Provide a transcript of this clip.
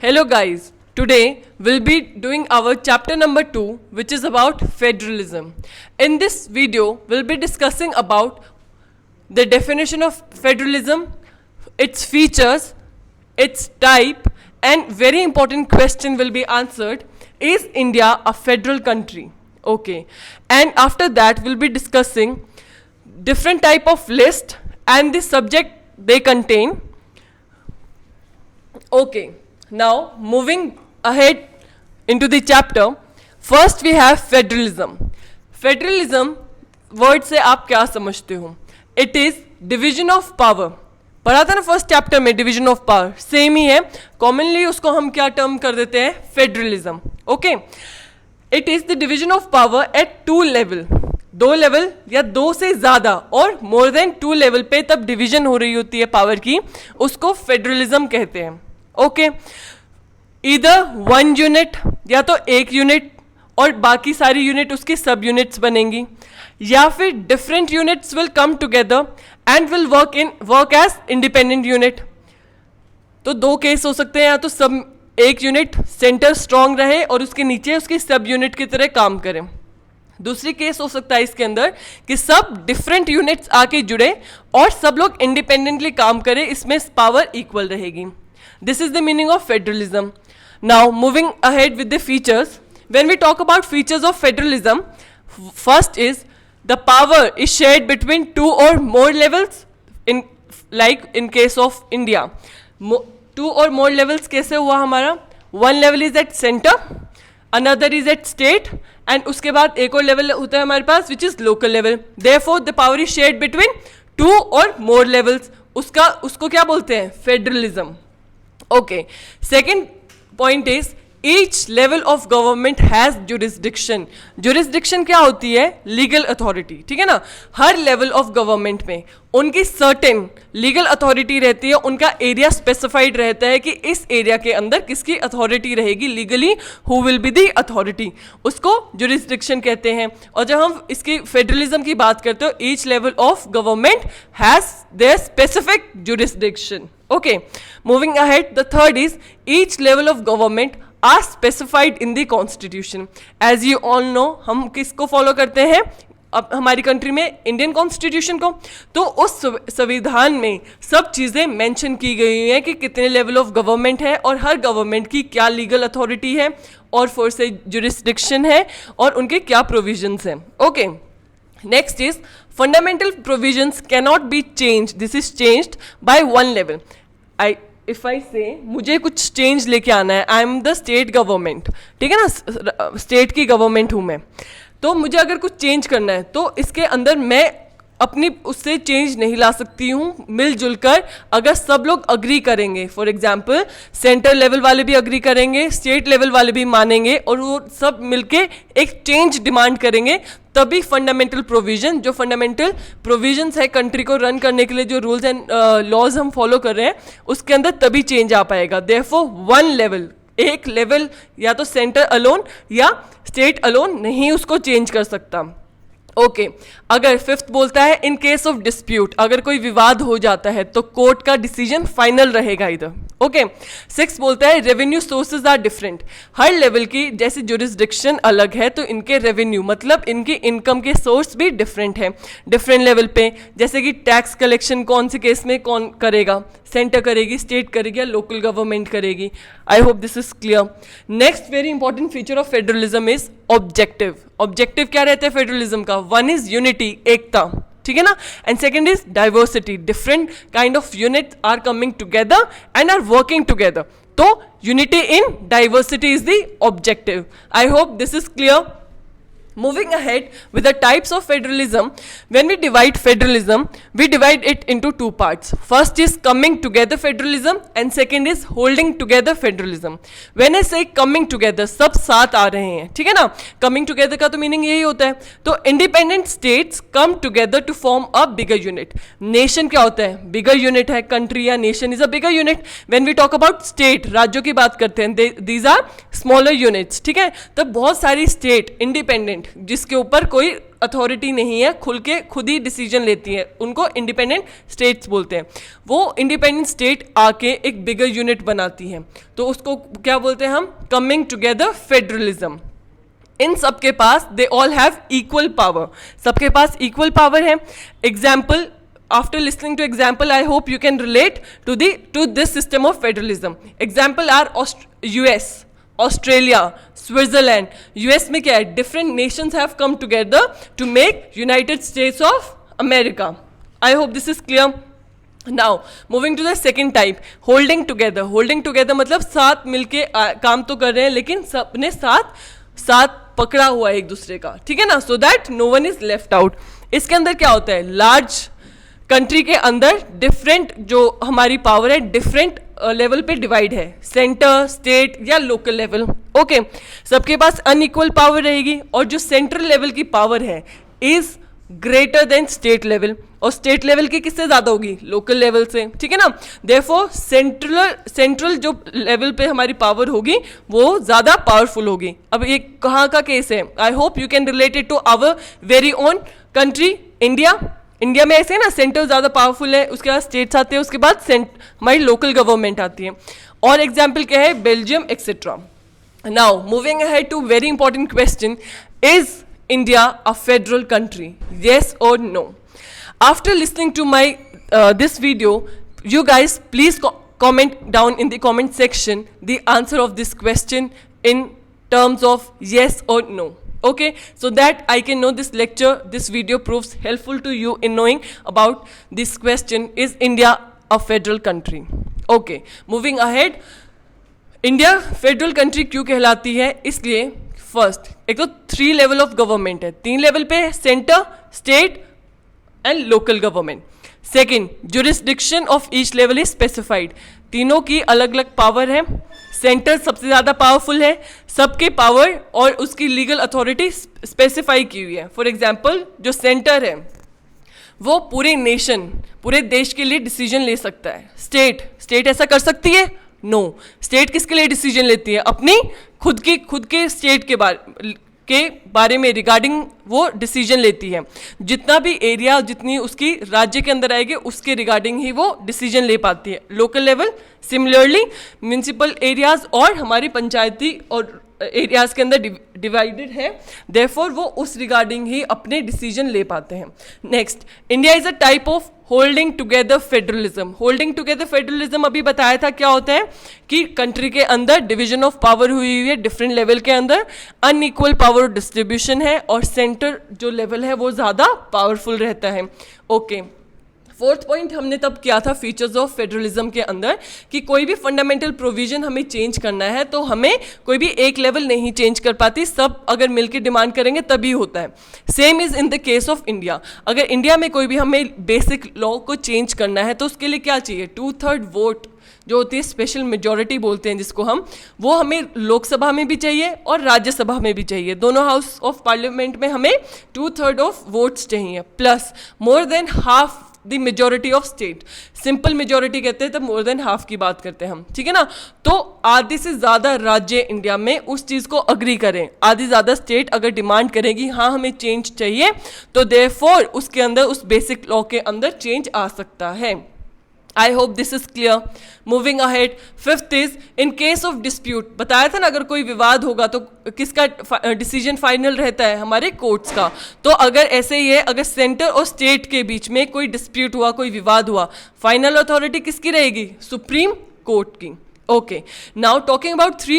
Hello guys, today we'll be doing our chapter number 2 which is about federalism. In this video we'll be discussing about the definition of federalism, its features, its type, and very important question will be answered, is India a federal country? Okay, and after that we'll be discussing different type of list and the subject they contain. Okay, now moving ahead into the chapter, first we have federalism. Federalism word से आप क्या समझते हो? It is division of power. पढ़ा था ना first chapter में, division of power same ही है. कॉमनली उसको हम क्या टर्म कर देते हैं? Federalism. Okay, it is the division of power at 2 level. 2 level या 2 से ज्यादा और मोर देन 2 लेवल पे तब डिवीजन हो रही होती है पावर की, उसको फेडरलिज्म कहते हैं. ओके, इधर 1 यूनिट या तो 1 यूनिट और बाकी सारी यूनिट उसकी सब यूनिट्स बनेंगी, या फिर different units will come together and will work as independent unit. तो 2 केस हो सकते हैं, या तो सब 1 यूनिट सेंटर स्ट्रांग रहे और उसके नीचे उसकी सब यूनिट की तरह काम करें. दूसरी केस हो सकता है इसके अंदर कि सब डिफरेंट यूनिट्स आके जुड़े और सब लोग इंडिपेंडेंटली काम करें, इसमें पावर इक्वल रहेगी. This is the meaning of federalism. Now moving ahead with the features. When we talk about features of federalism, first is the power is shared between 2 or more levels. In case of India, 2 or more levels कैसे हुआ हमारा? 1 level is at center, another is at state, and उसके बाद एक और level होता है हमारे पास which is local level. Therefore the power is shared between 2 or more levels. उसको क्या बोलते हैं? Federalism. Okay, second point is each level of government has jurisdiction. Jurisdiction क्या होती है? Legal authority. ठीक है ना? हर level of government में उनकी certain legal authority रहती है, उनका area specified रहता है कि इस area के अंदर किसकी authority रहेगी legally, who will be the authority. उसको jurisdiction कहते हैं. और जब हम इसकी federalism की बात करते हो, each level of government has their specific jurisdiction. Okay, moving ahead, the third is each level of government are specified in the constitution. As you all know, हम किसको फॉलो करते हैं अब हमारी कंट्री में? इंडियन कॉन्स्टिट्यूशन को. तो उस संविधान में सब चीज़ें मेंशन की गई हैं कि कितने लेवल ऑफ गवर्नमेंट है और हर गवर्नमेंट की क्या लीगल अथॉरिटी है और फोर से जुरिस्डिक्शन है और उनके क्या प्रोविजंस हैं. Okay, next is fundamental provisions cannot be changed. This is changed by 1 level. If I say मुझे कुछ चेंज लेके आना है, I am the state government, ठीक है ना, स्टेट की गवर्नमेंट हूँ मैं, तो मुझे अगर कुछ चेंज करना है तो इसके अंदर मैं अपनी उससे चेंज नहीं ला सकती हूँ मिलजुल कर, अगर सब लोग अग्री करेंगे. फॉर एग्जाम्पल सेंटर लेवल वाले भी अग्री करेंगे, स्टेट लेवल वाले भी मानेंगे और वो सब मिलके एक चेंज डिमांड करेंगे, तभी फंडामेंटल प्रोविजन, जो फंडामेंटल प्रोविजंस है कंट्री को रन करने के लिए, जो रूल्स एंड लॉज हम फॉलो कर रहे हैं, उसके अंदर तभी चेंज आ पाएगा. देयरफॉर 1 लेवल, एक लेवल या तो सेंटर अलोन या स्टेट अलोन नहीं उसको चेंज कर सकता. ओके, अगर 5th बोलता है इन केस ऑफ डिस्प्यूट, अगर कोई विवाद हो जाता है तो कोर्ट का डिसीजन फाइनल रहेगा इधर. ओके, 6 बोलता है रेवेन्यू सोर्सेज आर डिफरेंट. हर लेवल की जैसे जुरिस्डिक्शन अलग है तो इनके रेवेन्यू मतलब इनकी इनकम के सोर्स भी डिफरेंट है डिफरेंट लेवल पे. जैसे कि टैक्स कलेक्शन कौन से केस में कौन करेगा? सेंटर करेगी, स्टेट करेगी या लोकल गवर्नमेंट करेगी. आई hope this is clear. Next very important feature of federalism is objective. Objective क्या रहता है फेडरलिज्म का? 1 इज यूनिटी, एकता, ठीक है ना, and second is diversity. Different kind of unit are coming together and are working together. तो unity in diversity is the objective. I hope this is clear. Moving ahead with the types of federalism, when we divide federalism, we divide it into 2 parts. First is coming together federalism and second is holding together federalism. When I say coming together, सब साथ आ रहे हैं, ठीक है ना. coming together का तो meaning यही होता है. तो independent states come together to form a bigger unit. Nation क्या होता है? bigger unit है. country या nation is a bigger unit. When we talk about state, राज्यों की बात करते हैं, these are smaller units, ठीक है. तो बहुत सारी state independent जिसके ऊपर कोई अथॉरिटी नहीं है, खुद ही डिसीजन लेती है, उनको इंडिपेंडेंट स्टेट्स बोलते हैं। वो इंडिपेंडेंट स्टेट आके एक बिगर यूनिट बनाती है, तो उसको क्या बोलते हैं हम? Coming together federalism. इन सबके पास they all have equal power, सबके पास इक्वल पावर है। Example, after listening to example I hope you can relate to this system of federalism. Example are US, Australia, Switzerland. US में क्या है? Different nations have come together to make United States of America. I hope this is clear. Now moving to the second type, holding together. Holding together मतलब साथ मिलके काम तो कर रहे हैं लेकिन सबने साथ पकड़ा हुआ है एक दूसरे का, ठीक है ना? So that no one is left out. इसके अंदर क्या होता है? लार्ज कंट्री के अंदर डिफरेंट जो हमारी पावर है डिफरेंट लेवल पे डिवाइड है, सेंटर, स्टेट या लोकल लेवल। ओके, सबके पास अनइक्वल पावर रहेगी और जो सेंट्रल लेवल की पावर है is greater than state level, और स्टेट लेवल की किससे ज्यादा होगी? लोकल लेवल से, ठीक है ना? देयरफॉर सेंट्रल जो लेवल पे हमारी पावर होगी वो ज्यादा पावरफुल होगी। अब ये कहाँ का केस है? I hope you can relate it to our very own country India. India में ऐसे है ना, सेंटर ज़्यादा पावरफुल है, उसके बाद स्टेट्स आते हैं, उसके बाद हमारी लोकल गवर्नमेंट आती है। और एग्जाम्पल क्या है? Belgium etcetera. Now moving ahead to very important question, is India a federal country? Yes और no? After listening to my this video, you guys please comment down in the comment section the answer of this question in terms of yes or no. Okay, so that I can know this lecture, this video proves helpful to you in knowing about this question, is India a federal country? Okay, moving ahead, India federal country क्यों कहलाती है? इसलिए first, एक तो 3 level of government है, 3 level पे centre, state and local government. Second, jurisdiction of each level is specified, तीनों की अलग अलग पावर है। सेंटर सबसे ज़्यादा पावरफुल है, सबके पावर और उसकी लीगल अथॉरिटी स्पेसिफाई की हुई है। फॉर एग्जाम्पल, जो सेंटर है वो पूरे नेशन, पूरे देश के लिए डिसीजन ले सकता है। स्टेट ऐसा कर सकती है? नो। स्टेट किसके लिए डिसीजन लेती है? अपनी खुद के स्टेट के बारे में रिगार्डिंग वो डिसीजन लेती है। जितना भी एरिया, जितनी उसकी राज्य के अंदर आएगी उसके रिगार्डिंग ही वो डिसीजन ले पाती है। Local level similarly municipal areas और हमारी पंचायती और एरियाज के अंदर डिवाइडेड है, देयरफॉर वो उस रिगार्डिंग ही अपने डिसीजन ले पाते हैं। Next, India is a type of holding together federalism. Holding together federalism अभी बताया था क्या होता है कि कंट्री के अंदर डिवीजन ऑफ पावर हुई है डिफरेंट लेवल के अंदर, अनइक्वल पावर डिस्ट्रीब्यूशन है और सेंटर जो लेवल है वो ज़्यादा पावरफुल रहता है। ओके, फोर्थ पॉइंट हमने तब किया था फीचर्स ऑफ फेडरलिज्म के अंदर कि कोई भी फंडामेंटल प्रोविजन हमें चेंज करना है तो हमें कोई भी एक लेवल नहीं चेंज कर पाती, सब अगर मिलकर डिमांड करेंगे तभी होता है। Same is in the case of India. अगर इंडिया में कोई भी हमें बेसिक लॉ को चेंज करना है तो उसके लिए क्या चाहिए? 2/3 वोट जो होती है, स्पेशल मेजॉरिटी बोलते हैं जिसको हम, वो हमें लोकसभा में भी चाहिए और राज्यसभा में भी चाहिए। दोनों हाउस ऑफ पार्लियामेंट में हमें 2/3 ऑफ वोट्स चाहिए, plus more than half the majority of state. Simple majority कहते हैं तब मोर देन हाफ की बात करते हैं हम, ठीक है ना? तो आधे से ज़्यादा राज्य इंडिया में उस चीज़ को अग्री करें, आधी ज़्यादा स्टेट अगर डिमांड करेगी हाँ हमें चेंज चाहिए, तो देयरफॉर उसके अंदर उस बेसिक लॉ के अंदर चेंज आ सकता है। I hope this is clear. Moving ahead, fifth is in case of dispute. बताया था ना अगर कोई विवाद होगा तो किसका डिसीजन फाइनल रहता है? हमारे कोर्ट्स का। तो अगर ऐसे ही है, अगर सेंटर और स्टेट के बीच में कोई डिस्प्यूट हुआ, कोई विवाद हुआ, फाइनल अथॉरिटी किसकी रहेगी? सुप्रीम कोर्ट की। Okay, now talking about 3